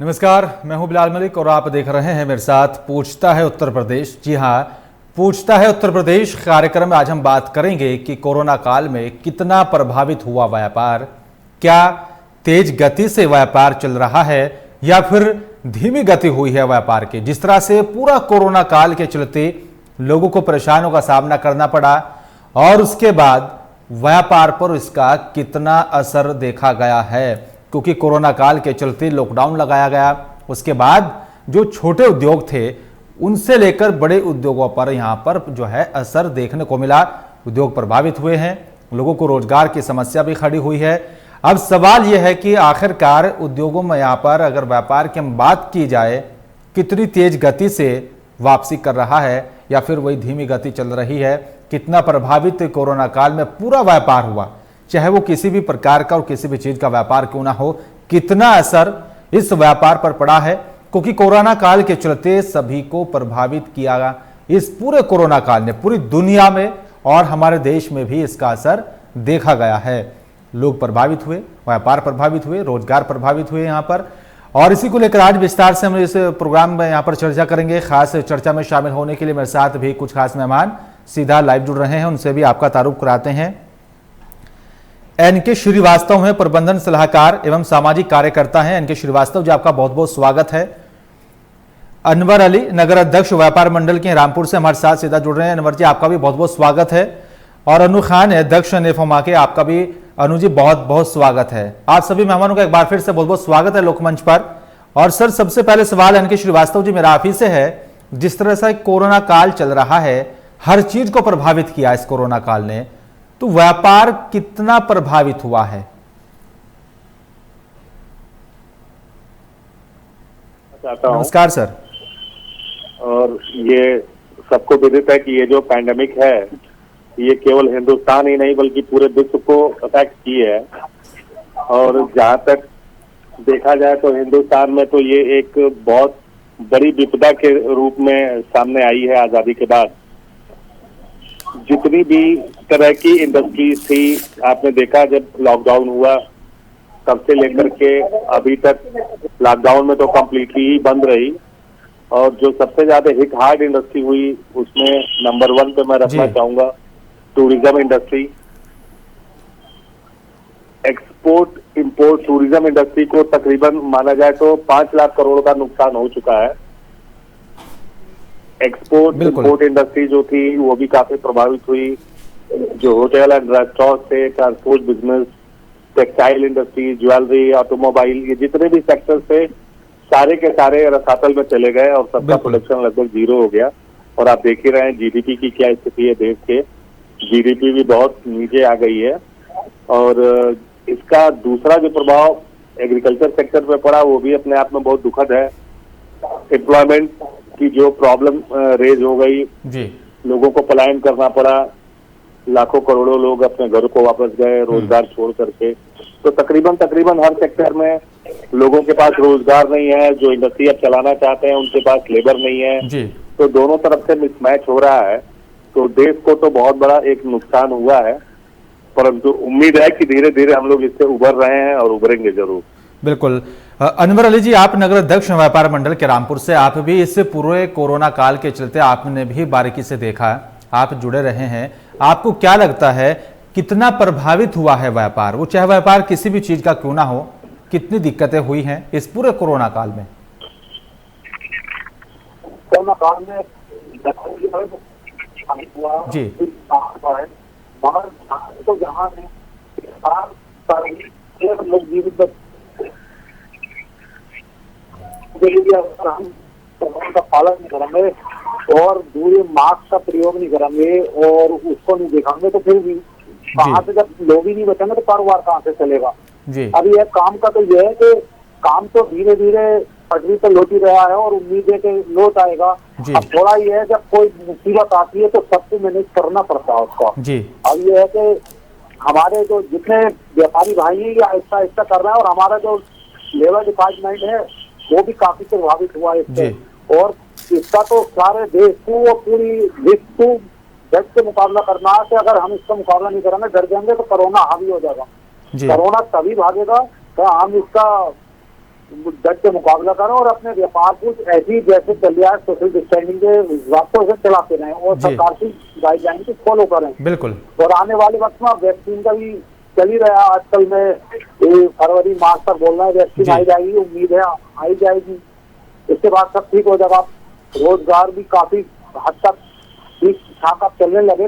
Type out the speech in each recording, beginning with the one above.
नमस्कार, मैं हूं बिलाल मलिक और आप देख रहे हैं मेरे साथ पूछता है उत्तर प्रदेश। जी हां, पूछता है उत्तर प्रदेश कार्यक्रम में आज हम बात करेंगे कि कोरोना काल में कितना प्रभावित हुआ व्यापार। क्या तेज गति से व्यापार चल रहा है या फिर धीमी गति हुई है व्यापार की। जिस तरह से पूरा कोरोना काल के चलते लोगों को परेशानियों का सामना करना पड़ा और उसके बाद व्यापार पर इसका कितना असर देखा गया है, क्योंकि कोरोना काल के चलते लॉकडाउन लगाया गया। उसके बाद जो छोटे उद्योग थे उनसे लेकर बड़े उद्योगों पर यहां पर जो है असर देखने को मिला। उद्योग प्रभावित हुए हैं, लोगों को रोजगार की समस्या भी खड़ी हुई है। अब सवाल यह है कि आखिरकार उद्योगों में यहां पर अगर व्यापार की बात की जाए, कितनी तेज गति से वापसी कर रहा है या फिर वही धीमी गति चल रही है। कितना प्रभावित कोरोना काल में पूरा व्यापार हुआ, चाहे वो किसी भी प्रकार का और किसी भी चीज का व्यापार क्यों ना हो, कितना असर इस व्यापार पर पड़ा है। क्योंकि कोरोना काल के चलते सभी को प्रभावित किया इस पूरे कोरोना काल ने, पूरी दुनिया में और हमारे देश में भी इसका असर देखा गया है। लोग प्रभावित हुए, व्यापार प्रभावित हुए, रोजगार प्रभावित हुए यहाँ पर। और इसी को लेकर आज विस्तार से हम इस प्रोग्राम में यहाँ पर चर्चा करेंगे। खास चर्चा में शामिल होने के लिए मेरे साथ भी कुछ खास मेहमान सीधा लाइव जुड़ रहे हैं, उनसे भी आपका तारुफ कराते हैं। एनके श्रीवास्तव हैं, प्रबंधन सलाहकार एवं सामाजिक कार्यकर्ता हैं। एनके श्रीवास्तव जी, आपका बहुत बहुत स्वागत है। अनवर अली, नगर अध्यक्ष व्यापार मंडल के रामपुर से हमारे साथ सीधा जुड़ रहे हैं। अनवर जी, आपका भी बहुत बहुत स्वागत है। और अनु खान है, अध्यक्ष नेफोमा के, आपका भी अनु जी बहुत बहुत स्वागत है। आप सभी मेहमानों का एक बार फिर से बहुत बहुत स्वागत है लोकमंच पर। और सर, सबसे पहले सवाल एनके श्रीवास्तव जी मेरा आप ही से है। जिस तरह से कोरोना काल चल रहा है, हर चीज को प्रभावित किया इस कोरोना काल ने, तो व्यापार कितना प्रभावित हुआ है? नमस्कार सर। और ये सबको विदित है कि ये जो पैंडेमिक है ये केवल हिंदुस्तान ही नहीं बल्कि पूरे विश्व को अफेक्ट की है। और जहाँ तक देखा जाए तो हिंदुस्तान में तो ये एक बहुत बड़ी विपदा के रूप में सामने आई है। आजादी के बाद जितनी भी तरह की इंडस्ट्रीज थी, आपने देखा जब लॉकडाउन हुआ तब से लेकर के अभी तक लॉकडाउन में तो कम्प्लीटली ही बंद रही। और जो सबसे ज्यादा हिट हार्ड इंडस्ट्री हुई उसमें नंबर 1 पे मैं रखना चाहूंगा tourism industry. Export import tourism industry को तकरीबन माना जाए तो 5 लाख करोड़ का नुकसान हो चुका है। एक्सपोर्ट इंपोर्ट इंडस्ट्री जो थी वो भी काफी प्रभावित हुई। जो होटल एंड रेस्टोरेंट थे, transport business, textile industry, jewellery, automobile, ये जितने भी सेक्टर थे सारे के सारे रसातल में चले गए और सबका प्रोडक्शन लगभग 0 हो गया। और आप देख ही रहे हैं जीडीपी की क्या स्थिति है देश के। जीडीपी भी बहुत नीचे आ गई है। और इसका दूसरा जो प्रभाव एग्रीकल्चर सेक्टर पे पड़ा वो भी अपने आप में बहुत दुखद है। एम्प्लॉयमेंट की जो प्रॉब्लम रेज हो गई जी, लोगों को पलायन करना पड़ा, लाखों करोड़ों लोग अपने घरों को वापस गए रोजगार छोड़ करके। तो तकरीबन हर सेक्टर में लोगों के पास रोजगार नहीं है। जो इंडस्ट्री अब चलाना चाहते हैं उनके पास लेबर नहीं है जी। तो दोनों तरफ से मिसमैच हो रहा है। तो देश को तो बहुत बड़ा एक नुकसान हुआ है, परंतु उम्मीद है कि धीरे धीरे हम लोग इससे उभर रहे हैं और उभरेंगे जरूर। बिल्कुल। अनवर अली जी, आप नगर अध्यक्ष व्यापार मंडल के रामपुर से, आप भी इससे पूरे कोरोना काल के चलते आपने भी बारीकी से देखा, आप जुड़े रहे हैं। आपको क्या लगता है कितना प्रभावित हुआ है व्यापार, वो चाहे व्यापार किसी भी चीज का क्यों ना हो, कितनी दिक्कतें हुई हैं इस पूरे कोरोना काल में? कोरोना काल में जी तो जहाँ लोग जीवित का पालन नहीं करेंगे और दूरी मास्क का प्रयोग नहीं करेंगे और उसको नहीं देखेंगे तो फिर भी कहाँ से, जब लोग ही नहीं बचेंगे तो कारोबार कहाँ से चलेगा जी। अभी यह काम का तो यह है कि काम तो धीरे धीरे पटरी पर लौट ही रहा है और उम्मीद है कि लौट आएगा। अब थोड़ा ये है जब कोई मुसीबत आती है तो सबको मैनेज करना पड़ता है उसका जी। अब ये है कि हमारे जो जितने व्यापारी भाई हैं ये आहिस्ता आहिस्ता कर रहे हैं और हमारा जो लेबर डिपार्टमेंट है वो भी काफी प्रभावित हुआ है इससे। और इसका तो सारे देश को वो पूरी विश्व को डट से मुकाबला करना है कि अगर हम इसका मुकाबला नहीं करेंगे, डर जाएंगे तो कोरोना हावी हो जाएगा। कोरोना तभी भागेगा तो हम इसका डट के मुकाबला करें और अपने व्यापार को ऐसी जैसे चल रहा है सोशल डिस्टेंसिंग के रास्तों से चलाते रहें और जी। सरकार की गाइडलाइन को फॉलो करें। बिल्कुल। और आने वाले वक्त में वैक्सीन का भी चल ही रहा है आजकल में, फरवरी मार्च तक बोल रहे हैं वैक्सीन जी। आई जाएगी, उम्मीद है आई जाएगी। इसके बाद सब ठीक हो जाएगा। रोजगार भी काफी हद तक ठीक ठाक चलने लगे।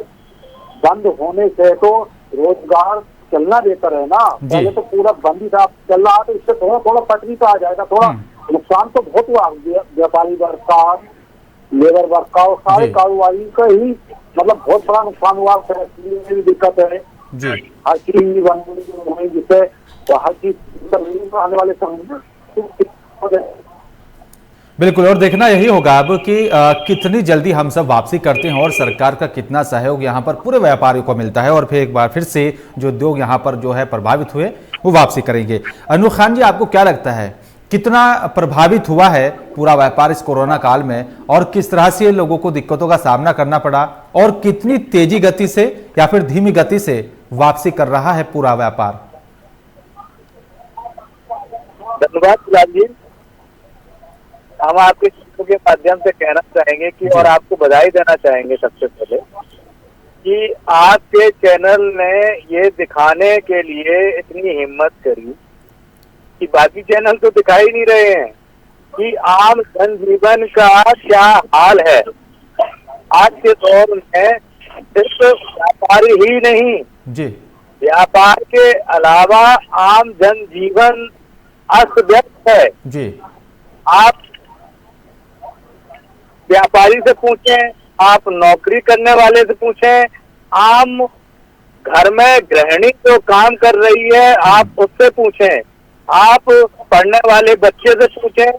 बंद होने से तो रोजगार चलना बेहतर है ना, पहले तो पूरा बंद ही था, चल रहा तो इससे थोड़ा थोड़ा पटरी पे आ जाएगा। थोड़ा नुकसान तो बहुत हुआ व्यापारी वर्ग का, लेबर वर्ग का और सारे जी। कारोबारी का ही मतलब बहुत बड़ा नुकसान हुआ। फैक्ट्री में भी दिक्कत है, जी। हर चीज भी बंद हुई जिससे तो हर चीज आने वाले समय में बिल्कुल, और देखना यही होगा अब कि कितनी जल्दी हम सब वापसी करते हैं और सरकार का कितना सहयोग यहाँ पर पूरे व्यापारियों को मिलता है और फिर एक बार फिर से जो उद्योग यहाँ पर जो है प्रभावित हुए वो वापसी करेंगे। अनूप खान जी, आपको क्या लगता है कितना प्रभावित हुआ है पूरा व्यापार इस कोरोना काल में और किस तरह से लोगों को दिक्कतों का सामना करना पड़ा और कितनी तेजी गति से या फिर धीमी गति से वापसी कर रहा है पूरा व्यापार? धन्यवाद फिलहाल जी। हम आपके चित्रों के माध्यम से कहना चाहेंगे कि और आपको बधाई देना चाहेंगे सबसे पहले कि आपके चैनल ने ये दिखाने के लिए इतनी हिम्मत करी कि बाकी चैनल तो दिखाई नहीं रहे हैं कि आम जनजीवन का क्या हाल है। आज के दौर में सिर्फ व्यापारी ही नहीं, जी, व्यापार के अलावा आम जनजीवन अस्त व्यस्त है। जी। आप व्यापारी से पूछें, आप नौकरी करने वाले से पूछें, आम घर में गृहिणी जो काम कर रही है आप उससे पूछें, आप पढ़ने वाले बच्चे से पूछें,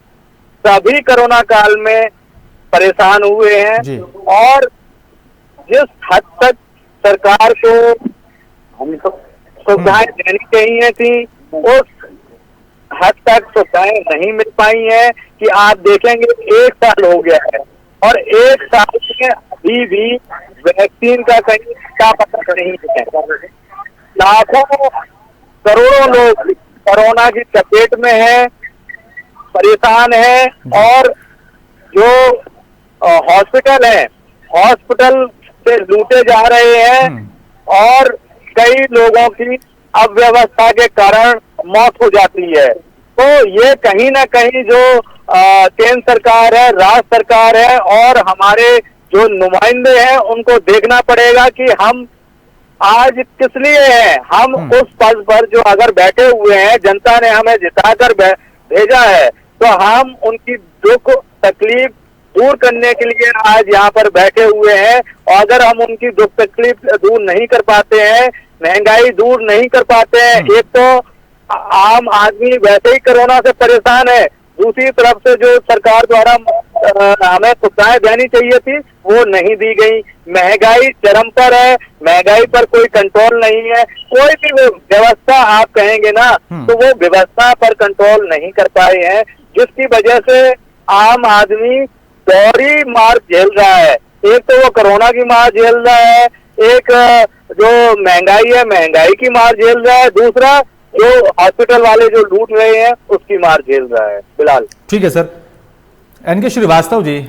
सभी कोरोना काल में परेशान हुए हैं। जी। और जिस हद तक सरकार को सुविधाएं देनी चाहिए थी उस हद तक सुविधाएं नहीं मिल पाई हैं कि आप देखेंगे 1 साल हो गया है और 1 साल में अभी भी वैक्सीन का कहीं का पता नहीं है। लाखों करोड़ों लोग कोरोना की चपेट में हैं, परेशान हैं और जो हॉस्पिटल है हॉस्पिटल से लूटे जा रहे हैं और कई लोगों की अव्यवस्था के कारण मौत हो जाती है। तो ये कहीं ना कहीं जो केंद्र सरकार है, राज्य सरकार है और हमारे जो नुमाइंदे हैं उनको देखना पड़ेगा कि हम आज किस लिए हैं। हम उस पद पर जो अगर बैठे हुए हैं, जनता ने हमें जिताकर भेजा है, तो हम उनकी दुख तकलीफ दूर करने के लिए आज यहाँ पर बैठे हुए हैं। और अगर हम उनकी दुख तकलीफ दूर नहीं कर पाते हैं, महंगाई दूर नहीं कर पाते हैं, एक तो आम आदमी वैसे ही कोरोना से परेशान है, दूसरी तरफ से जो सरकार द्वारा हमें सुविधाएं देनी चाहिए थी वो नहीं दी गई। महंगाई चरम पर है, महंगाई पर कोई कंट्रोल नहीं है। कोई भी व्यवस्था आप कहेंगे ना तो वो व्यवस्था पर कंट्रोल नहीं कर पाए हैं, जिसकी वजह से आम आदमी दोहरी मार झेल रहा है। एक तो वो कोरोना की मार झेल रहा है, एक जो महंगाई है महंगाई की मार झेल रहा है, दूसरा जो हॉस्पिटल वाले जो लूट रहे हैं उसकी मार झेल रहा है फिलहाल। ठीक है सर। एनके श्रीवास्तव जी,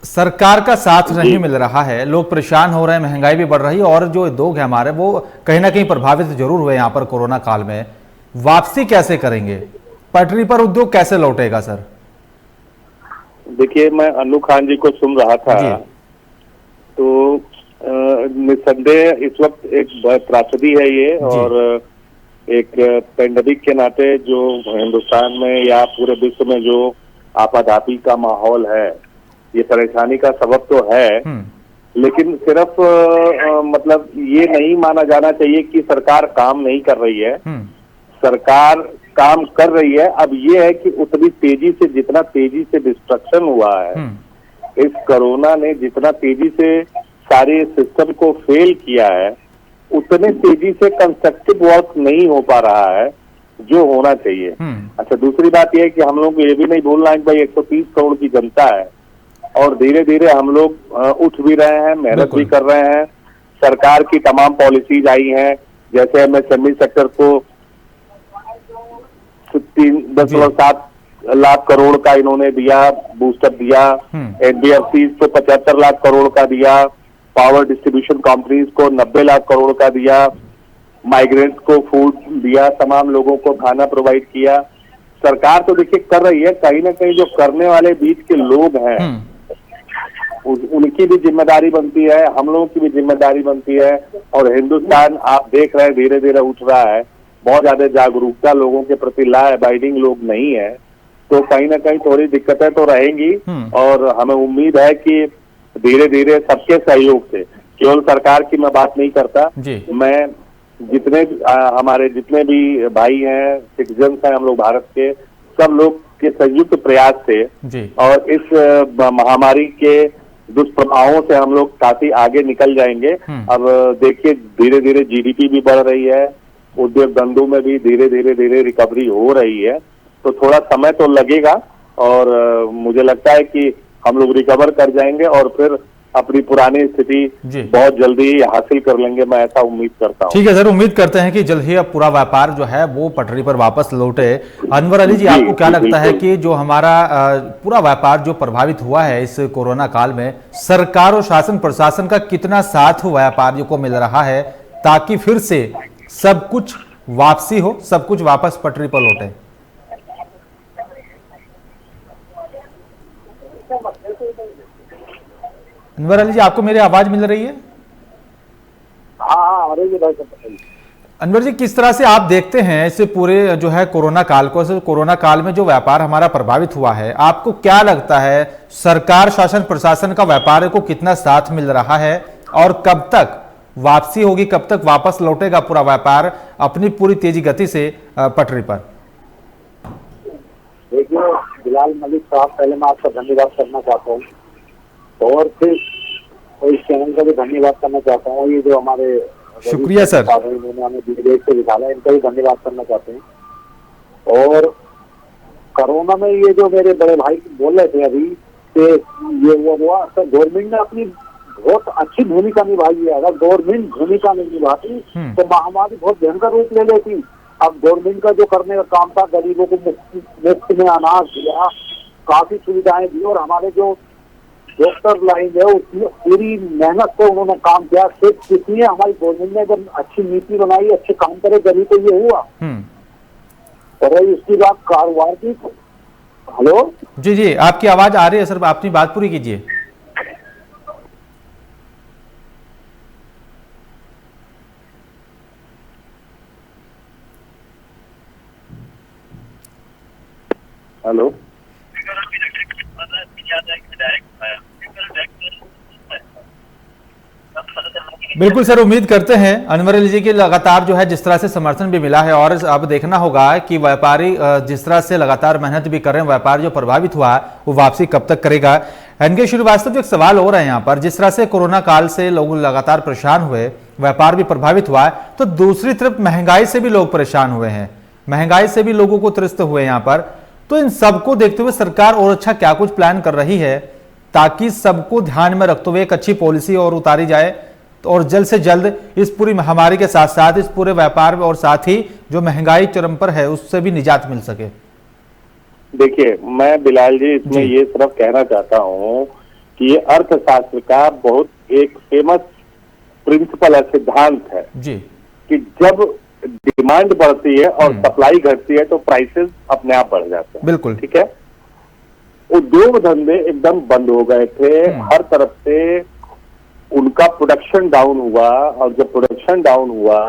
सरकार का साथ नहीं मिल रहा है, लोग परेशान हो रहे हैं, महंगाई भी बढ़ रही है और जो उद्योग है हमारे वो कहीं ना कहीं प्रभावित जरूर हुए यहाँ पर कोरोना काल में। वापसी कैसे करेंगे, पटरी पर उद्योग कैसे लौटेगा सर? देखिए, मैं अनूप खान जी को सुन रहा था तो निस्संदेह इस वक्त एक त्रासदी है ये और एक पेंडेमिक के नाते जो हिंदुस्तान में या पूरे विश्व में जो आपाधापी का माहौल है, ये परेशानी का सबब तो है, लेकिन सिर्फ मतलब ये नहीं माना जाना चाहिए कि सरकार काम नहीं कर रही है। सरकार काम कर रही है। अब ये है कि उतनी तेजी से, जितना तेजी से डिस्ट्रक्शन हुआ है, इस कोरोना ने जितना तेजी से सारे सिस्टम को फेल किया है, उतने तेजी से कंस्ट्रक्टिव वर्क नहीं हो पा रहा है जो होना चाहिए। अच्छा, दूसरी बात यह है कि हम लोग को ये भी नहीं भूलना है कि भाई 130 करोड़ की जनता है और धीरे धीरे हम लोग उठ भी रहे हैं, मेहनत भी कर रहे हैं। सरकार की तमाम पॉलिसीज आई हैं, जैसे एमएसएमई सेक्टर को 10.7 लाख करोड़ का इन्होंने दिया, बूस्टअप दिया। एनबीएफसी को 75 लाख करोड़ का दिया, पावर डिस्ट्रीब्यूशन कंपनीज को 90 लाख करोड़ का दिया, माइग्रेंट्स को फूड दिया, तमाम लोगों को खाना प्रोवाइड किया। सरकार तो देखिए कर रही है, कहीं ना कहीं जो करने वाले बीच के लोग हैं उनकी भी जिम्मेदारी बनती है, हम लोगों की भी जिम्मेदारी बनती है। और हिंदुस्तान आप देख रहे हैं धीरे धीरे उठ रहा है, बहुत ज्यादा जागरूकता लोगों के प्रति लॉ अबाइडिंग लोग नहीं है, तो कहीं ना कहीं थोड़ी दिक्कतें तो रहेंगी। और हमें उम्मीद है कि धीरे धीरे सबके सहयोग से, केवल सरकार की मैं बात नहीं करता, मैं हमारे जितने भी भाई हैं, सिटीजन्स हैं हम लोग भारत के, सब लोग के संयुक्त प्रयास से और इस महामारी के दुष्प्रभावों से हम लोग काफी आगे निकल जाएंगे। अब देखिए धीरे धीरे जीडीपी भी बढ़ रही है, उद्योग धंधों में भी धीरे धीरे रिकवरी हो रही है, तो थोड़ा समय तो लगेगा और मुझे लगता है कि हम लोग रिकवर कर जाएंगे और फिर अपनी पुरानी स्थिति बहुत जल्दी हासिल कर लेंगे, मैं ऐसा उम्मीद करता हूँ। ठीक है सर, उम्मीद करते हैं कि जल्द ही अब पूरा व्यापार जो है वो पटरी पर वापस लौटे। अनवर अली जी, आपको क्या लगता है कि जो हमारा पूरा व्यापार जो प्रभावित हुआ है इस कोरोना काल में, सरकार और शासन प्रशासन का कितना साथ व्यापारियों को मिल रहा है ताकि फिर से सब कुछ वापसी हो, सब कुछ वापस पटरी पर लौटे? अनवर अली जी, आपको मेरी आवाज मिल रही है? हाँ, आ रही है भाई। अनवर जी, किस तरह से आप देखते हैं इसे पूरे जो है कोरोना काल को, कोरोना काल में जो व्यापार हमारा प्रभावित हुआ है, आपको क्या लगता है सरकार शासन प्रशासन का व्यापार को कितना साथ मिल रहा है और कब तक वापसी होगी, कब तक वापस लौटेगा पूरा व्यापार अपनी पूरी तेजी गति से पटरी पर? देखिए बिलाल मलिक साहब, पहले मैं आपका धन्यवाद करना चाहता हूँ और फिर इस चैनल का भी धन्यवाद करना चाहता हूँ। ये जो हमारे शुक्रिया सर, इन्होंने हमें विदेश से निकाला, इनका भी धन्यवाद करना चाहते हैं। और कोरोना में ये जो मेरे बड़े भाई बोल रहे थे अभी कि ये हुआ, सर गवर्नमेंट ने अपनी बहुत अच्छी भूमिका निभाई है। अगर गवर्नमेंट भूमिका नहीं निभाती तो महामारी बहुत भयंकर रूप ले लेती। अब गवर्नमेंट का जो करने का काम था, गरीबों को मुफ्त में अनाज दिया, काफी सुविधाएं दी और हमारे जो डॉक्टर लाइन है उसमें पूरी मेहनत से उन्होंने काम किया। सिर्फ इसलिए हमारी गवर्नमेंट ने जब अच्छी नीति बनाई, अच्छे काम करे, तभी तो ये हुआ। और इसकी बात कारोबार की। हेलो जी जी, आपकी आवाज आ रही है सर, अपनी बात पूरी कीजिए। हेलो, बिल्कुल सर, उम्मीद करते हैं अनवर अली जी की लगातार जो है जिस तरह से समर्थन भी मिला है और अब देखना होगा कि व्यापारी जिस तरह से लगातार मेहनत भी कर रहे हैं, व्यापार जो प्रभावित हुआ वो वापसी कब तक करेगा। एनके श्रीवास्तव, एक सवाल हो रहा है यहाँ पर, जिस तरह से कोरोना काल से लोग लगातार परेशान हुए, व्यापार भी प्रभावित हुआ है, तो दूसरी तरफ महंगाई से भी लोग परेशान हुए हैं, महंगाई से भी लोगों को त्रस्त हुए यहाँ पर। तो इन सबको देखते हुए सरकार और अच्छा क्या कुछ प्लान कर रही है ताकि सबको ध्यान में रखते हुए एक अच्छी पॉलिसी और उतारी जाए और जल्द से जल्द इस पूरी महामारी के साथ साथ इस पूरे व्यापार और साथ ही जो महंगाई चरम पर है उससे भी निजात मिल सके? देखिए, मैं बिलाल जी इसमें ये सिर्फ कहना चाहता हूँ कि ये अर्थशास्त्र का बहुत एक फेमस प्रिंसिपल है, सिद्धांत है जी, कि जब डिमांड बढ़ती है और सप्लाई घटती है तो प्राइसेस अपने आप बढ़ जाते हैं। बिल्कुल ठीक है। उद्योग धंधे एकदम बंद हो गए थे, हर तरफ से उनका प्रोडक्शन डाउन हुआ और जब प्रोडक्शन डाउन हुआ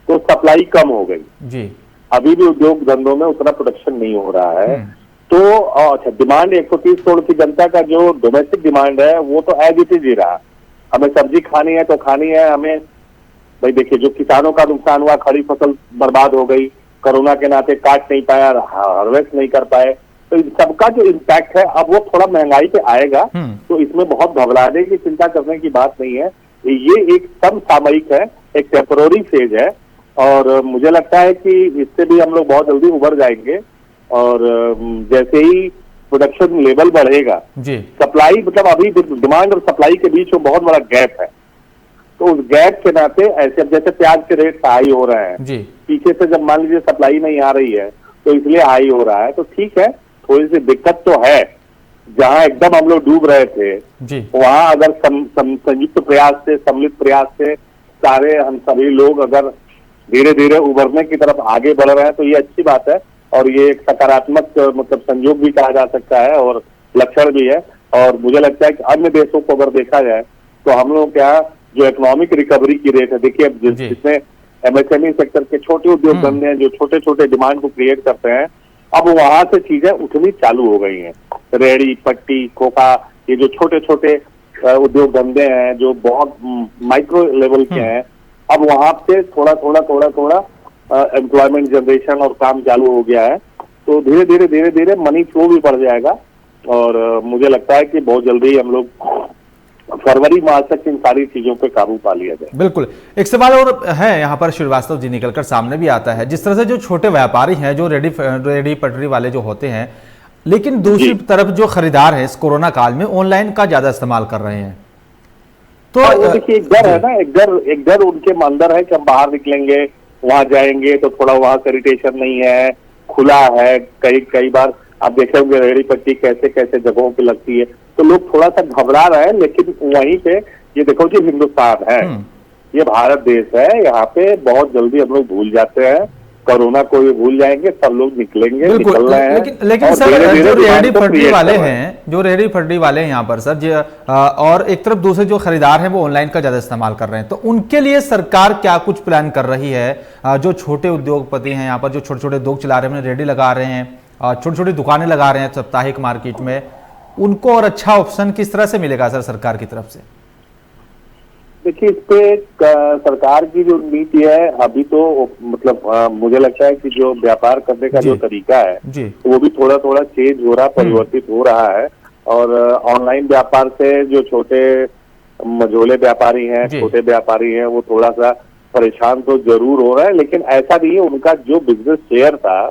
तो सप्लाई कम हो गई जी। अभी भी उद्योग धंधों में उतना प्रोडक्शन नहीं हो रहा है। तो अच्छा, डिमांड 130 करोड़ की जनता का जो डोमेस्टिक डिमांड है वो तो एज इट इज ही रहा। हमें सब्जी खानी है तो खानी है, हमें भाई देखिए जो किसानों का नुकसान हुआ, खड़ी फसल बर्बाद हो गई, कोरोना के नाते काट नहीं पाया, हार्वेस्ट नहीं कर पाए, तो इन सबका जो इम्पैक्ट है अब वो थोड़ा महंगाई पे आएगा। तो इसमें बहुत घबराने की चिंता करने की बात नहीं है, ये एक समसामयिक है, एक टेम्पररी फेज है और मुझे लगता है कि इससे भी हम लोग बहुत जल्दी उभर जाएंगे। और जैसे ही प्रोडक्शन लेवल बढ़ेगा जी, सप्लाई मतलब अभी डिमांड और सप्लाई के बीच में बहुत बड़ा गैप है, तो उस गैप के नाते ऐसे जैसे प्याज के रेट हाई हो रहे हैं जी, पीछे से जब मान लीजिए सप्लाई नहीं आ रही है तो इसलिए हाई हो रहा है, तो ठीक है थोड़ी सी दिक्कत तो है। जहां एकदम हम लोग डूब रहे थे जी वहां अगर संयुक्त प्रयास से, सम्मिलित प्रयास से सारे हम सभी लोग अगर धीरे धीरे उभरने की तरफ आगे बढ़ रहे हैं तो ये अच्छी बात है, और ये एक सकारात्मक मतलब संयोग भी कहा जा सकता है और लक्षण भी है। और मुझे लगता है कि अन्य देशों को अगर देखा जाए तो हम लोग क्या जो इकोनॉमिक रिकवरी की रेट है, देखिए अब जिसमें एमएसएमई सेक्टर के छोटे उद्योग धंधे हैं जो छोटे छोटे डिमांड को क्रिएट करते हैं, अब वहां से चीजें उठनी चालू हो गई हैं। रेहड़ी, पट्टी, खोखा, ये जो छोटे छोटे उद्योग धंधे हैं जो बहुत माइक्रो लेवल के हैं, अब वहां से थोड़ा थोड़ा एम्प्लॉयमेंट जनरेशन और काम चालू हो गया है। तो धीरे धीरे मनी फ्लो भी बढ़ जाएगा और मुझे लगता है कि बहुत जल्दी हम लोग फरवरी माह तक इन सारी चीजों पे काबू पा लिया जाए। बिल्कुल। एक सवाल और है यहाँ पर श्रीवास्तव जी, निकलकर सामने भी आता है, जिस तरह से जो छोटे व्यापारी हैं, जो रेडी पटरी वाले जो होते हैं, लेकिन दूसरी तरफ जो खरीदार हैं इस कोरोना काल में ऑनलाइन का ज्यादा इस्तेमाल कर रहे हैं, तो देखिए एक डर है ना, एक डर उनके अंदर है कि हम बाहर निकलेंगे, वहां जाएंगे तो थोड़ा वहां सैनिटेशन नहीं है, खुला है, कई बार आप देखे होंगे रेहड़ी पट्टी कैसे कैसे जगहों पे लगती है, तो लोग थोड़ा सा घबरा रहे हैं। लेकिन वहीं पे ये देखो कि हिंदुस्तान है, ये भारत देश है, यहाँ पे बहुत जल्दी हम लोग भूल जाते हैं, कोरोना को भी भूल जाएंगे, सब लोग निकलेंगे, निकल रहे हैं। लेकिन सर जो रेहड़ी पटरी वाले हैं, जो रेहड़ी पटरी वाले हैं यहाँ पर सर, और एक तरफ दूसरे जो खरीदार हैं वो ऑनलाइन का ज्यादा इस्तेमाल कर रहे हैं, तो उनके लिए सरकार क्या कुछ प्लान कर रही है? जो छोटे उद्योगपति हैं यहाँ पर, जो छोटे छोटे उद्योग चला रहे हैं, रेहड़ी लगा रहे हैं, छोटी छोटी दुकानें लगा रहे हैं साप्ताहिक मार्केट में, उनको और अच्छा ऑप्शन किस तरह से मिलेगा सर सरकार की तरफ से? देखिए इस पे सरकार की जो नीति है अभी तो मतलब मुझे लगता है कि जो व्यापार करने का जो तरीका है वो भी थोड़ा थोड़ा चेंज हो रहा, परिवर्तित हो रहा है। और ऑनलाइन व्यापार से जो छोटे मझोले व्यापारी हैं, छोटे व्यापारी हैं, वो थोड़ा सा परेशान तो जरूर हो रहा है, लेकिन ऐसा नहीं है, उनका जो बिजनेस शेयर था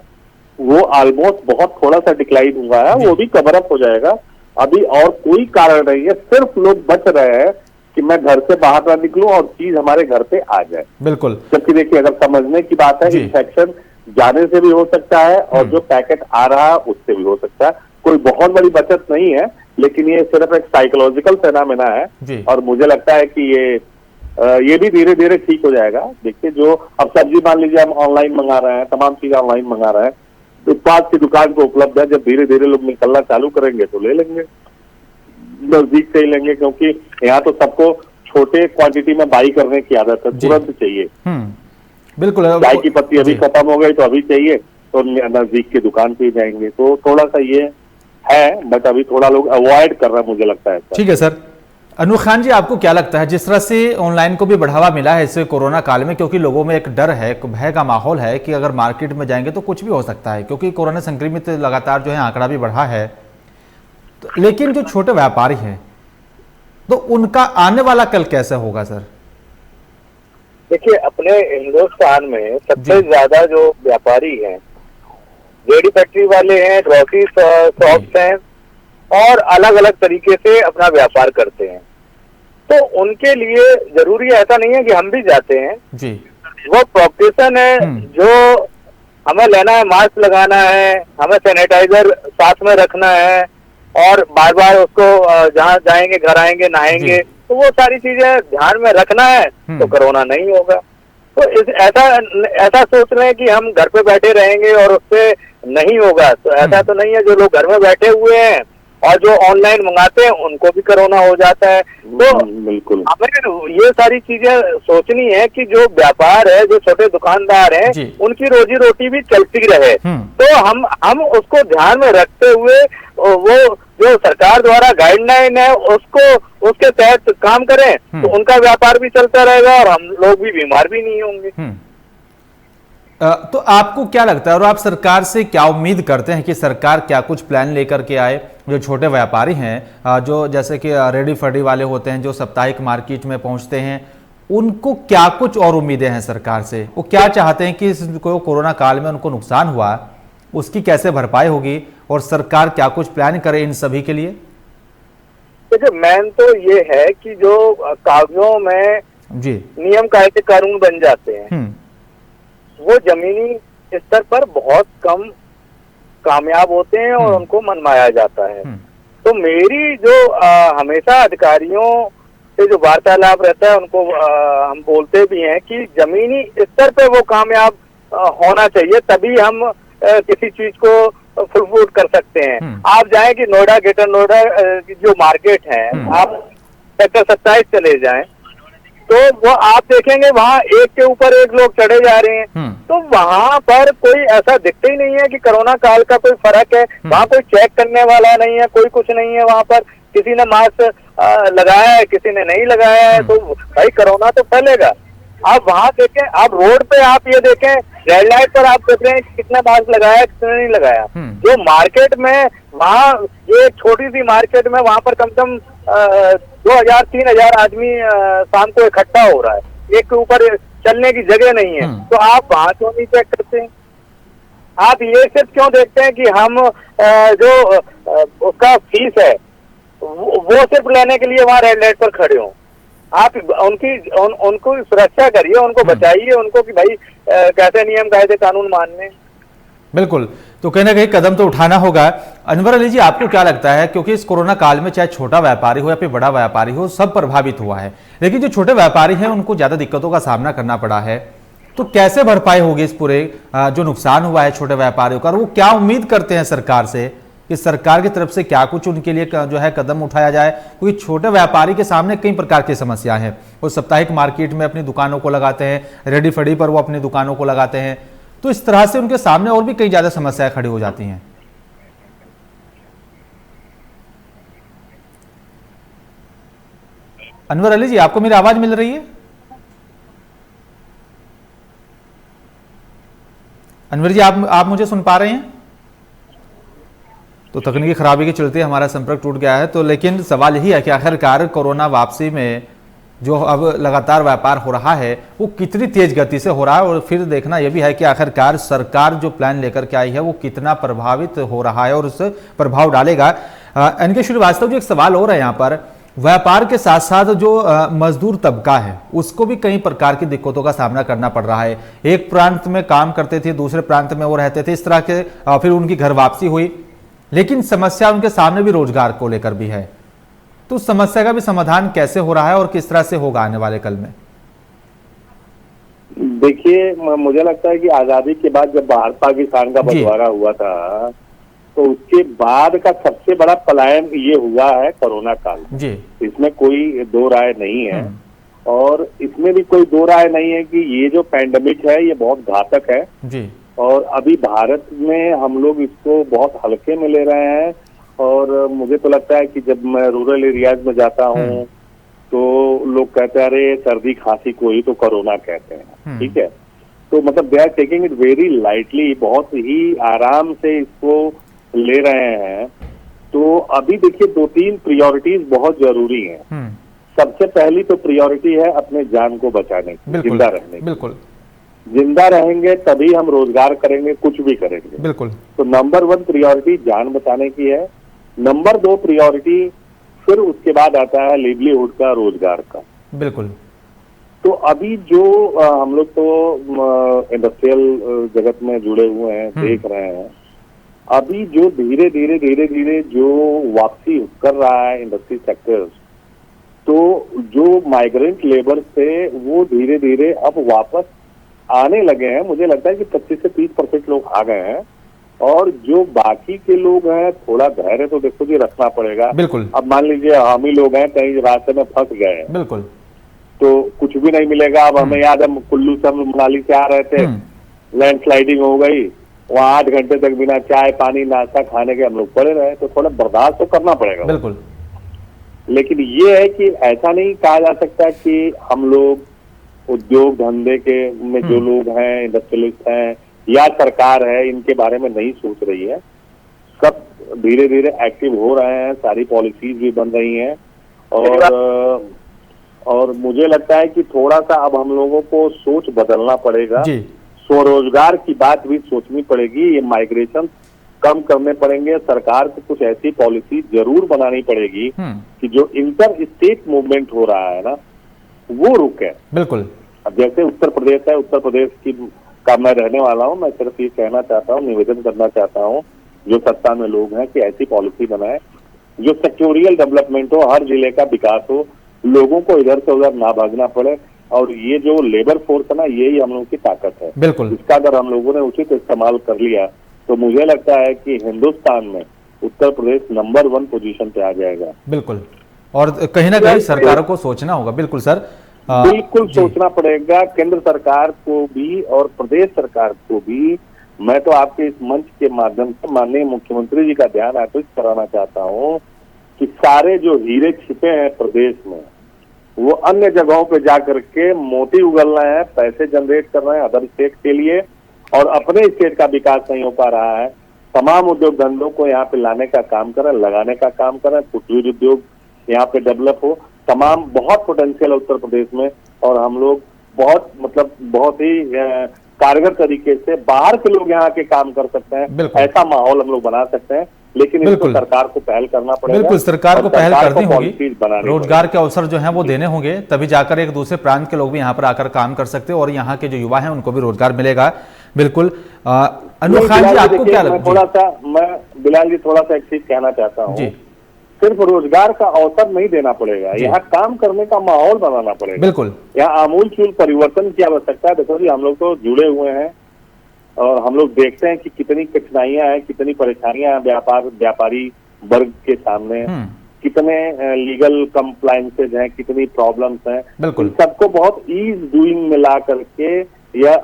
वो ऑलमोस्ट बहुत थोड़ा सा डिक्लाइन हुआ है, वो भी कवर अप हो जाएगा। अभी और कोई कारण नहीं है, सिर्फ लोग बच रहे हैं कि मैं घर से बाहर ना निकलूं और चीज हमारे घर पे आ जाए। बिल्कुल। जबकि देखिए अगर समझने की बात है, इन्फेक्शन जाने से भी हो सकता है और जो पैकेट आ रहा है उससे भी हो सकता है, कोई बहुत बड़ी बचत नहीं है, लेकिन ये सिर्फ एक साइकोलॉजिकल फेनोमेना है और मुझे लगता है कि ये भी धीरे धीरे ठीक हो जाएगा। देखिए जो अब सब्जी मान लीजिए हम ऑनलाइन मंगा रहे हैं, तमाम चीजें ऑनलाइन मंगा रहे हैं, उत्पाद की दुकान को उपलब्ध है, जब धीरे धीरे लोग निकलना चालू करेंगे तो ले लेंगे, नजदीक से ही लेंगे, क्योंकि यहाँ तो सबको छोटे क्वांटिटी में बाई करने की आदत है, तुरंत चाहिए। बिल्कुल। चाय की पत्ती अभी खत्म हो गई तो अभी चाहिए, तो नजदीक की दुकान पे जाएंगे, तो थोड़ा सा ये है, बट अभी थोड़ा लोग अवॉइड कर रहे हैं, मुझे लगता है। ठीक है सर। अनूप खान जी, आपको क्या लगता है, जिस तरह से ऑनलाइन को भी बढ़ावा मिला है इससे कोरोना काल में, क्योंकि लोगों में एक डर है, भय का माहौल है कि अगर मार्केट में जाएंगे तो कुछ भी हो सकता है, क्योंकि कोरोना संक्रमित लगातार जो है आंकड़ा भी बढ़ा है, तो लेकिन जो छोटे व्यापारी हैं तो उनका आने वाला कल कैसे होगा सर? देखिए अपने हिंदुस्तान में सबसे ज्यादा जो व्यापारी हैं, रेडी फैक्ट्री वाले हैं, ग्रोसरी शॉप्स हैं और अलग अलग तरीके से अपना व्यापार करते हैं, तो उनके लिए जरूरी ऐसा नहीं है कि हम भी जाते हैं जी, वो प्रोफेशन है जो हमें लेना है, मास्क लगाना है, हमें सैनिटाइजर साथ में रखना है और बार बार उसको जहाँ जाएंगे, घर आएंगे, नहाएंगे, तो वो सारी चीजें ध्यान में रखना है तो कोरोना नहीं होगा। तो ऐसा सोच रहे हैं कि हम घर पे बैठे रहेंगे और उससे नहीं होगा, तो ऐसा तो नहीं है। जो लोग घर में बैठे हुए हैं और जो ऑनलाइन मंगाते हैं उनको भी कोरोना हो जाता है। तो बिल्कुल हमें ये सारी चीजें सोचनी है कि जो व्यापार है, जो छोटे दुकानदार हैं, उनकी रोजी रोटी भी चलती रहे। तो हम उसको ध्यान में रखते हुए वो जो सरकार द्वारा गाइडलाइन है उसके तहत काम करें, तो उनका व्यापार भी चलता रहेगा और हम लोग भी बीमार भी नहीं होंगे। तो आपको क्या लगता है और आप सरकार से क्या उम्मीद करते हैं कि सरकार क्या कुछ प्लान लेकर के आए? जो छोटे व्यापारी हैं, जो जैसे कि रेडी फडी वाले होते हैं, जो साप्ताहिक मार्केट में पहुंचते हैं, उनको क्या कुछ और उम्मीदें हैं सरकार से? वो क्या चाहते हैं कि इसको कोरोना काल में उनको नुकसान हुआ उसकी कैसे भरपाई होगी और सरकार क्या कुछ प्लान करे इन सभी के लिए? देखिए मेन तो ये है कि जो कागजों में नियम कायदे कानून बन जाते हैं वो जमीनी स्तर पर बहुत कम कामयाब होते हैं और उनको मनमाया जाता है। तो मेरी जो हमेशा अधिकारियों से जो वार्तालाप रहता है उनको हम बोलते भी हैं कि जमीनी स्तर पे वो कामयाब होना चाहिए, तभी हम किसी चीज को फुलफूट कर सकते हैं। आप जाएं कि नोएडा, ग्रेटर नोएडा की जो मार्केट है, आप सेक्टर 27 चले जाएं तो वो आप देखेंगे वहाँ एक के ऊपर एक लोग चढ़े जा रहे हैं। तो वहाँ पर कोई ऐसा दिखता ही नहीं है कि कोरोना काल का कोई फर्क है। वहाँ कोई चेक करने वाला नहीं है, कोई कुछ नहीं है। वहाँ पर किसी ने मास्क लगाया है, किसी ने नहीं लगाया है, तो भाई कोरोना तो फैलेगा। आप वहाँ देखें, आप रोड पे आप ये देखें, रेड लाइट पर आप देख रहे हैं कितना मास्क लगाया, कितने नहीं लगाया। जो मार्केट में वहाँ ये छोटी सी मार्केट में वहाँ पर कम से कम 2000-3000 आदमी शाम को इकट्ठा हो रहा है, एक के ऊपर चलने की जगह नहीं है। तो आप वहाँ क्यों नहीं चेक करते हैं? आप ये सिर्फ क्यों देखते हैं कि हम जो उसका फीस है वो सिर्फ लेने के लिए वहाँ रेड लाइट पर खड़े हों? आप उनको सुरक्षा करिए, उनको बचाइए, उनको कि भाई कैसे नियम कायदे कानून मानने। बिल्कुल, तो कहीं ना कहीं कदम तो उठाना होगा। अनवर अली जी, आपको क्या लगता है, क्योंकि इस कोरोना काल में चाहे छोटा व्यापारी हो या फिर बड़ा व्यापारी हो, सब प्रभावित हुआ है, लेकिन जो छोटे व्यापारी हैं उनको ज्यादा दिक्कतों का सामना करना पड़ा है, तो कैसे भरपाई होगी इस पूरे जो नुकसान हुआ है छोटे व्यापारियों का? और वो क्या उम्मीद करते हैं सरकार से कि सरकार की तरफ से क्या कुछ उनके लिए जो है कदम उठाया जाए? क्योंकि छोटे व्यापारी के सामने कई प्रकार की समस्या है। वो साप्ताहिक मार्केट में अपनी दुकानों को लगाते हैं, रेडी फड़ी पर वो अपनी दुकानों को लगाते हैं, तो इस तरह से उनके सामने और भी कई ज्यादा समस्याएं खड़ी हो जाती हैं। अनवर अली जी, आपको मेरी आवाज मिल रही है? अनवर जी, आप मुझे सुन पा रहे हैं? तो तकनीकी खराबी के चलते हमारा संपर्क टूट गया है। तो लेकिन सवाल यही है कि आखिरकार कोरोना वापसी में जो अब लगातार व्यापार हो रहा है वो कितनी तेज गति से हो रहा है, और फिर देखना यह भी है कि आखिरकार सरकार जो प्लान लेकर के आई है वो कितना प्रभावित हो रहा है और उस प्रभाव डालेगा। एनके श्रीवास्तव जी, एक सवाल और है यहाँ पर, व्यापार के साथ साथ जो मजदूर तबका है उसको भी कई प्रकार की दिक्कतों का सामना करना पड़ रहा है। एक प्रांत में काम करते थे, दूसरे प्रांत में वो रहते थे, इस तरह के फिर उनकी घर वापसी हुई, लेकिन समस्या उनके सामने भी रोजगार को लेकर भी है। तो समस्या का भी समाधान कैसे हो रहा है और किस तरह से होगा आने वाले कल में? देखिए, मुझे लगता है कि आजादी के बाद जब भारत पाकिस्तान का बंटवारा हुआ था तो उसके बाद का सबसे बड़ा पलायन ये हुआ है कोरोना काल जी। इसमें कोई दो राय नहीं है, और इसमें भी कोई दो राय नहीं है कि ये जो पैंडेमिक है ये बहुत घातक है जी। और अभी भारत में हम लोग इसको बहुत हल्के में ले रहे हैं। और मुझे तो लगता है कि जब मैं रूरल एरियाज में जाता हूँ तो लोग कहते हैं अरे सर्दी खांसी को ही तो कोरोना कहते हैं, ठीक है। तो मतलब they are taking it very lightly, बहुत ही आराम से इसको ले रहे हैं। तो अभी देखिए 2-3 प्रायोरिटीज बहुत जरूरी हैं। सबसे पहली तो प्रायोरिटी है अपने जान को बचाने की, जिंदा रहने की। बिल्कुल, जिंदा रहेंगे तभी हम रोजगार करेंगे, कुछ भी करेंगे। बिल्कुल। तो नंबर 1 प्रायोरिटी जान बचाने की है। नंबर 2 प्रायोरिटी फिर उसके बाद आता है लिवलीहुड का, रोजगार का। बिल्कुल। तो अभी जो हम लोग तो इंडस्ट्रियल जगत में जुड़े हुए हैं, देख रहे हैं अभी जो धीरे धीरे जो वापसी कर रहा है इंडस्ट्री सेक्टर, तो जो माइग्रेंट लेबर थे वो धीरे धीरे अब वापस आने लगे हैं। मुझे लगता है कि 25 से 30% लोग आ गए हैं, और जो बाकी के लोग हैं थोड़ा धैर्य तो देखो जी रखना पड़ेगा। बिल्कुल। अब मान लीजिए हम ही लोग हैं कहीं रास्ते में फंस गए हैं, बिल्कुल, तो कुछ भी नहीं मिलेगा। अब हमें याद है कुल्लू से हम मनाली से आ रहे थे, लैंडस्लाइडिंग हो गई, वहाँ 8 घंटे तक बिना चाय पानी नाश्ता खाने के हम लोग पड़े रहे, तो थोड़ा बर्दाश्त तो करना पड़ेगा। बिल्कुल। लेकिन ये है कि ऐसा नहीं कहा जा सकता कि हम लोग उद्योग धंधे के में जो लोग हैं, इंडस्ट्रियलिस्ट हैं या सरकार है, इनके बारे में नहीं सोच रही है। सब धीरे धीरे एक्टिव हो रहे हैं, सारी पॉलिसीज भी बन रही हैं, और मुझे लगता है कि थोड़ा सा अब हम लोगों को सोच बदलना पड़ेगा। स्वरोजगार की बात भी सोचनी पड़ेगी, ये माइग्रेशन कम करने पड़ेंगे। सरकार को कुछ ऐसी पॉलिसी जरूर बनानी पड़ेगी कि जो इंटर स्टेट मूवमेंट हो रहा है ना, वो रुके। बिल्कुल। अब जैसे उत्तर प्रदेश है, उत्तर प्रदेश की का मैं रहने वाला हूँ, मैं सिर्फ ये कहना चाहता हूँ, निवेदन करना चाहता हूँ जो सत्ता में लोग हैं कि ऐसी पॉलिसी बनाए जो सेक्टोरियल डेवलपमेंट हो, हर जिले का विकास हो, लोगों को इधर से उधर ना भागना पड़े। और ये जो लेबर फोर्स है ना, यही हम लोगों की ताकत है। बिल्कुल, इसका अगर हम लोगों ने उचित इस्तेमाल कर लिया तो मुझे लगता है कि हिंदुस्तान में उत्तर प्रदेश नंबर 1 पोजीशन पे आ जाएगा। बिल्कुल, और कहीं ना कहीं सरकारों को सोचना होगा। बिल्कुल सर, बिल्कुल सोचना पड़ेगा, केंद्र सरकार को भी और प्रदेश सरकार को भी। मैं तो आपके इस मंच के माध्यम से माननीय मुख्यमंत्री जी का ध्यान आकृष्ट कराना चाहता हूँ कि सारे जो हीरे छिपे हैं प्रदेश में, वो अन्य जगहों पे जा करके मोती उगलना है, पैसे जनरेट करना है अदर स्टेट के लिए, और अपने स्टेट का विकास नहीं हो पा रहा है। तमाम उद्योग धंधों को यहाँ पे लाने का काम करें, लगाने का काम करें, कुटीर उद्योग यहाँ पे डेवलप हो। तमाम बहुत पोटेंशियल है उत्तर प्रदेश में, और हम लोग बहुत ही कारगर तरीके से बाहर के लोग यहाँ के काम कर सकते हैं। ऐसा माहौल हम लोग बना सकते हैं, लेकिन इसको सरकार को पहल करना पड़ेगा। बिल्कुल, सरकार को पहल करनी होगी, रोजगार के अवसर जो हैं वो देने होंगे, तभी जाकर एक दूसरे प्रांत के लोग भी यहाँ पर आकर काम कर सकते हैं और यहाँ के जो युवा हैं उनको भी रोजगार मिलेगा। बिल्कुल, अनु खान जी आपको क्या लगता है? मैं बिलाल जी थोड़ा सा एक चीज कहना चाहता हूँ, सिर्फ रोजगार का अवसर नहीं देना पड़ेगा, यहाँ काम करने का माहौल बनाना पड़ेगा। बिल्कुल, यहाँ आमूलचूल परिवर्तन की आवश्यकता है। देखो जी, हम लोग तो जुड़े हुए हैं और हम लोग देखते हैं कि कितनी कठिनाइयां हैं, कितनी परेशानियां हैं व्यापारी वर्ग के सामने, कितने लीगल कंप्लायंसेज हैं, कितनी प्रॉब्लम्स हैं। बिल्कुल, सबको बहुत ईज डूइंग में ला करके या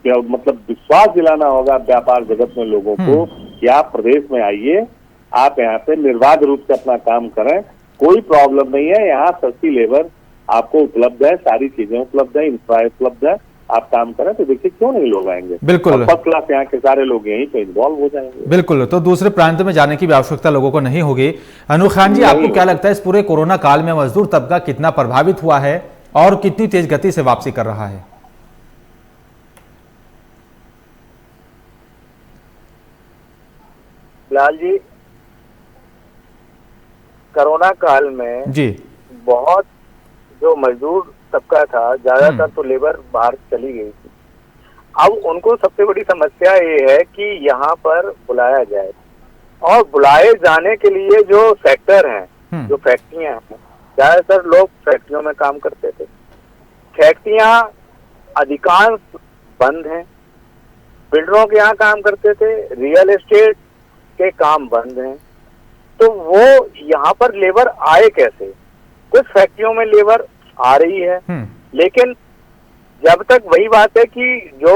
विश्वास दिलाना होगा व्यापार जगत में लोगों को कि आप प्रदेश में आइए, आप यहाँ पे निर्बाध रूप से अपना काम करें, कोई प्रॉब्लम नहीं है। यहाँ सस्ती लेबर आपको उपलब्ध है, सारी चीजें उपलब्ध है, इंफ्रा उपलब्ध है, आप काम करें तो देखिए क्यों नहीं लोग आएंगे। बिल्कुल, फर्स्ट क्लास यहाँ के सारे लोग यहीं पे इन्वॉल्व हो जाएंगे। बिल्कुल, तो दूसरे प्रांत में जाने की भी आवश्यकता लोगों को नहीं होगी। अनु खान जी, आपको क्या लगता है इस पूरे कोरोना काल में मजदूर तबका कितना प्रभावित हुआ है और कितनी तेज गति से वापसी कर रहा है? लाल जी, कोरोना काल में जी बहुत जो मजदूर तबका था, ज्यादातर तो लेबर बाहर चली गई थी। अब उनको सबसे बड़ी समस्या ये है कि यहाँ पर बुलाया जाए, और बुलाए जाने के लिए जो सेक्टर हैं, जो फैक्ट्रियां हैं, ज्यादातर लोग फैक्ट्रियों में काम करते थे। फैक्ट्रियां अधिकांश बंद हैं, बिल्डरों के यहाँ काम करते थे, रियल एस्टेट के काम बंद हैं, तो वो यहाँ पर लेबर आए कैसे? कुछ फैक्ट्रियों में लेबर आ रही है, लेकिन जब तक वही बात है कि जो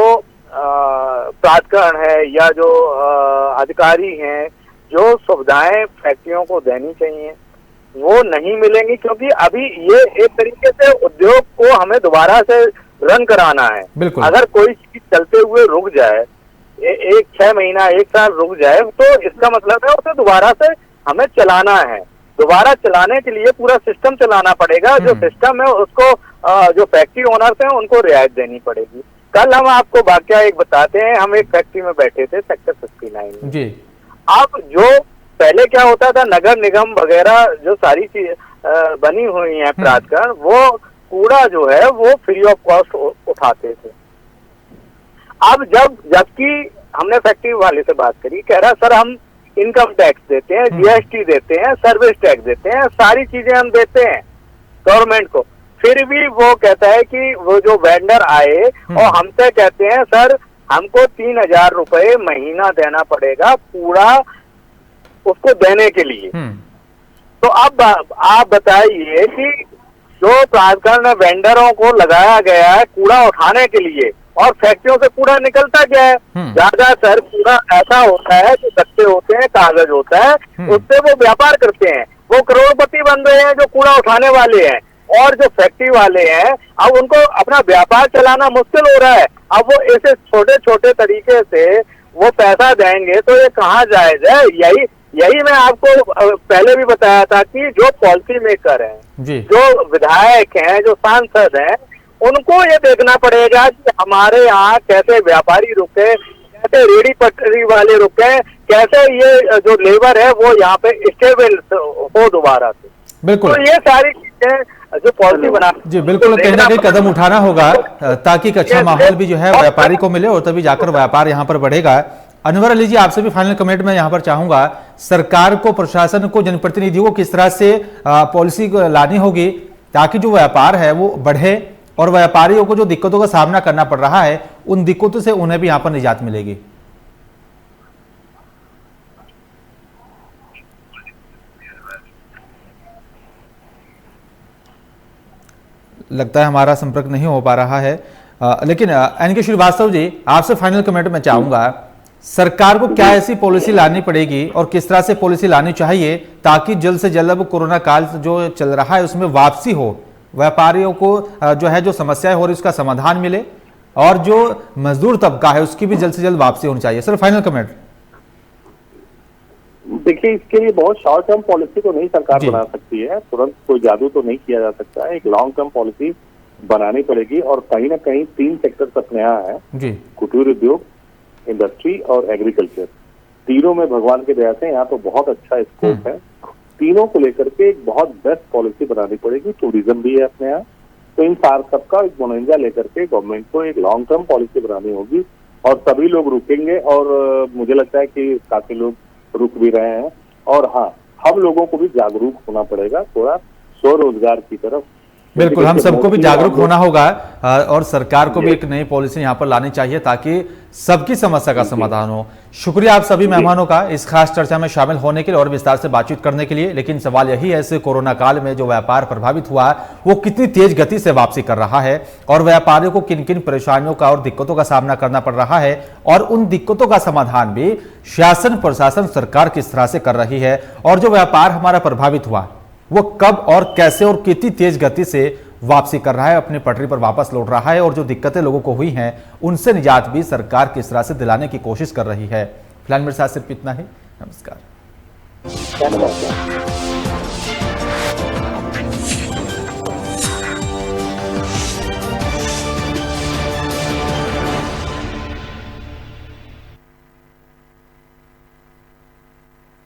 प्राधिकरण है या जो अधिकारी हैं, जो सुविधाएं फैक्ट्रियों को देनी चाहिए वो नहीं मिलेंगी, क्योंकि अभी ये एक तरीके से उद्योग को हमें दोबारा से रन कराना है। अगर कोई चीज चलते हुए रुक जाए, 6 महीना 1 साल रुक जाए, तो इसका मतलब है उसे दोबारा से हमें चलाना है। दोबारा चलाने के लिए पूरा सिस्टम चलाना पड़ेगा। जो सिस्टम है उसको जो फैक्ट्री ओनर्स हैं उनको रियायत देनी पड़ेगी। कल हम आपको वाकया एक बताते हैं, हम एक फैक्ट्री में बैठे थे सेक्टर 59 में जी। अब जो पहले क्या होता था, नगर निगम वगैरह जो सारी चीज बनी हुई है प्राधिकरण, वो कूड़ा जो है वो फ्री ऑफ कॉस्ट उठाते थे। अब जबकि हमने फैक्ट्री वाले से बात करी, कह रहा सर हम इनकम टैक्स देते हैं, जीएसटी देते हैं, सर्विस टैक्स देते हैं, सारी चीजें हम देते हैं गवर्नमेंट को, फिर भी वो कहता है कि वो जो वेंडर आए और हमसे कहते हैं सर हमको 3000 रुपए महीना देना पड़ेगा पूरा उसको देने के लिए। तो अब आप बताइए कि जो प्राधिकरण वेंडरों को लगाया गया है कूड़ा उठाने के लिए, और फैक्ट्रियों से कूड़ा निकलता क्या है, ज्यादातर कूड़ा ऐसा होता है जो कच्चे होते हैं, कागज होता है, उससे वो व्यापार करते हैं, वो करोड़पति बन रहे हैं जो कूड़ा उठाने वाले हैं। और जो फैक्ट्री वाले हैं अब उनको अपना व्यापार चलाना मुश्किल हो रहा है। अब वो ऐसे छोटे छोटे तरीके से वो पैसा देंगे तो ये कहाँ जायज है? यही मैं आपको पहले भी बताया था कि जो पॉलिसी मेकर हैं, जो विधायक हैं, जो सांसद हैं, उनको ये देखना पड़ेगा कि हमारे यहाँ कैसे व्यापारी रुके, कैसे रेडी पटरी वाले रुके, कैसे ये जो लेबर है वो यहाँ पे स्टेबल हो दोबारा से। बिल्कुल, तो ये सारी चीजें जो पॉलिसी बना जी बिल्कुल कहीं ना कहीं कदम उठाना होगा ताकि एक अच्छा माहौल भी जो है व्यापारी को मिले और तभी जाकर व्यापार यहाँ पर बढ़ेगा। अनवर अली जी, आपसे भी फाइनल कमेंट मैं यहाँ पर चाहूंगा। सरकार को, प्रशासन को, जनप्रतिनिधियों को किस तरह से पॉलिसी लानी होगी ताकि जो व्यापार है वो बढ़े और व्यापारियों को जो दिक्कतों का सामना करना पड़ रहा है उन दिक्कतों से उन्हें भी यहाँ पर निजात मिलेगी? लगता है हमारा संपर्क नहीं हो पा रहा है, लेकिन एनके श्रीवास्तव जी, आपसे फाइनल कमेंट मैं चाहूंगा। सरकार को क्या ऐसी पॉलिसी लानी पड़ेगी और किस तरह से पॉलिसी लानी चाहिए ताकि जल्द से जल्द अब कोरोना काल जो चल रहा है उसमें वापसी हो, व्यापारियों को जो है जो समस्याएं हो रही उसका समाधान मिले और जो मजदूर तबका है उसकी भी जल्द से जल्द वापसी होनी चाहिए? Sir, final comment. देखिए, इसके लिए बहुत शॉर्ट टर्म पॉलिसी तो नहीं सरकार बना सकती है, तुरंत कोई जादू तो नहीं किया जा सकता है। एक लॉन्ग टर्म पॉलिसी बनानी पड़ेगी और कहीं ना कहीं 3 सेक्टर्स अपने यहाँ है, कुटीर उद्योग, इंडस्ट्री और एग्रीकल्चर। तीनों में भगवान की दया से यहाँ तो बहुत अच्छा स्कोप है। तीनों को लेकर के एक बहुत बेस्ट पॉलिसी बनानी पड़ेगी। टूरिज्म भी है अपने यहाँ, तो इन सबका एक मुनंजा लेकर के गवर्नमेंट को एक लॉन्ग टर्म पॉलिसी बनानी होगी और सभी लोग रुकेंगे और मुझे लगता है कि काफी लोग रुक भी रहे हैं। और हाँ, हम लोगों को भी जागरूक होना पड़ेगा थोड़ा स्वरोजगार की तरफ। बिल्कुल, हम सबको भी जागरूक होना होगा और सरकार को भी एक नई पॉलिसी यहाँ पर लानी चाहिए ताकि सबकी समस्या का समाधान हो। शुक्रिया आप सभी मेहमानों का इस खास चर्चा में शामिल होने के लिए और विस्तार से बातचीत करने के लिए। लेकिन सवाल यही है, इस कोरोना काल में जो व्यापार प्रभावित हुआ वो कितनी तेज गति से वापसी कर रहा है और व्यापारियों को किन किन परेशानियों का और दिक्कतों का सामना करना पड़ रहा है और उन दिक्कतों का समाधान भी शासन, प्रशासन, सरकार किस तरह से कर रही है और जो व्यापार हमारा प्रभावित हुआ वो कब और कैसे और कितनी तेज गति से वापसी कर रहा है, अपनी पटरी पर वापस लौट रहा है और जो दिक्कतें लोगों को हुई हैं उनसे निजात भी सरकार किस तरह से दिलाने की कोशिश कर रही है। फिलहाल मेरे साथ सिर्फ इतना ही। नमस्कार।